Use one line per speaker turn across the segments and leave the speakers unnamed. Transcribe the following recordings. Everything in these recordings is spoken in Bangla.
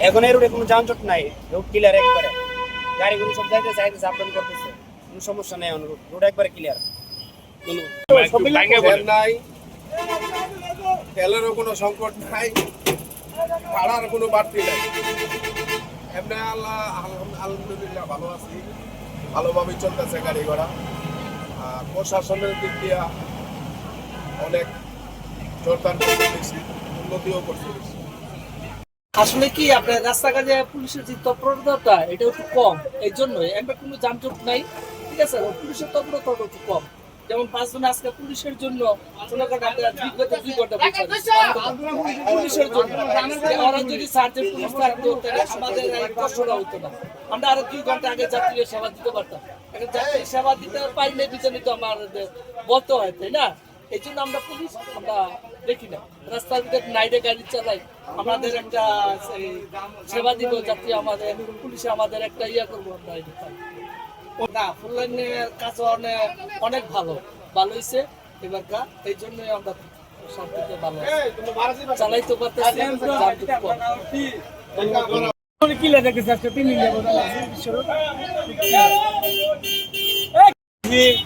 এখন এই রোডে কোনো যানজট নাই, রোড ক্লিয়ার একবারে, গাড়িগুলো সব যাইতেছে আইতেছে আপ ডাউন করতেছে, কোনো সমস্যা নেই, রোড একবারে ক্লিয়ার।
নাই, তেলেরও কোনো সংকট নাই, ভাড়ার কোনো বাড়তি নাই। এমনি আলহামদুলিল্লাহ ভালো আছি, ভালোভাবেই চলতেছে গাড়ি ঘোড়া। আর প্রশাসনের দিক দিয়ে অনেক জোরদার করতে বেশি, উন্নতিও করতে বেশি।
আসলে কি আপনার রাস্তাঘাটে পুলিশের যে তৎপরতা এটা একটু কম, এই জন্যই একটা কোনো যানজট নাই, ঠিক আছে। পুলিশের তৎপরতা একটু কম, যেমন 5 জন আজকে পুলিশের জন্য পুলিশের জন্য ওরা যদি সার্জেন্ট পুলিশ থাকতো তাহলে আমাদের এই কষ্টটা হতো না, আমরা আরো 2 ঘন্টা আগে যাত্রীদের সেবা দিতে পারতাম। এখন যাত্রী সেবা দিতে পারলে পিছনে তো আমাদের বলতে হয়, তাই না? এই জন্য আমরা পুলিশ আমরা দেখি না, রাস্তার ভিতরে নাইটে গাড়ি চালাই, আমাদের একটা সেবা দিব যাত্রী, আমাদের পুলিশে আমাদের একটা ইয়া করবো আমরা। না, ফুল লাইনের কাজ অনেক ভালো হয়েছে এবারকার, এই জন্যই আমরা শান্তিতে ভালো চালাইতে পারতেছি।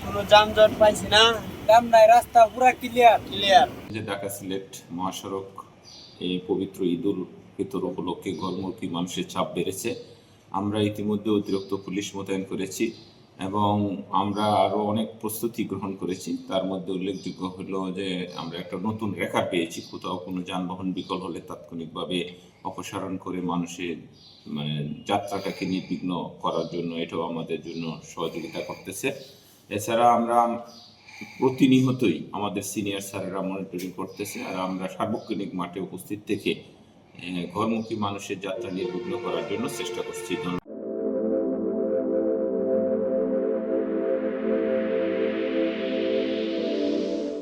কোনো যানজট পাইছি না, দাম নাই, রাস্তা পুরা ক্লিয়ার।
যে ঢাকা সিলেট মহাসড়ক এই পবিত্র ঈদুল ফিতর উপলক্ষে ঘরমুখী মানুষের চাপ বেড়েছে। আমরা ইতিমধ্যে অতিরিক্ত পুলিশ মোতায়েন করেছি এবং আমরা আরও অনেক প্রস্তুতি গ্রহণ করেছি। তার মধ্যে উল্লেখযোগ্য হলো যে আমরা একটা নতুন রেখা পেয়েছি, কোথাও কোনো যানবাহন বিকল হলে তাৎক্ষণিকভাবে অপসারণ করে মানুষের যাত্রাটাকে নির্বিঘ্ন করার জন্য এটাও আমাদের জন্য সহযোগিতা করতেছে। এছাড়া আমরা প্রতিনিয়তই আমাদের সিনিয়র স্যারেরা মনিটরিং করতেছে, আর আমরা সার্বক্ষণিক মাঠে উপস্থিত থেকে ঘরমুখী মানুষের যাত্রা নির্বিঘ্ন করার জন্য চেষ্টা করছি।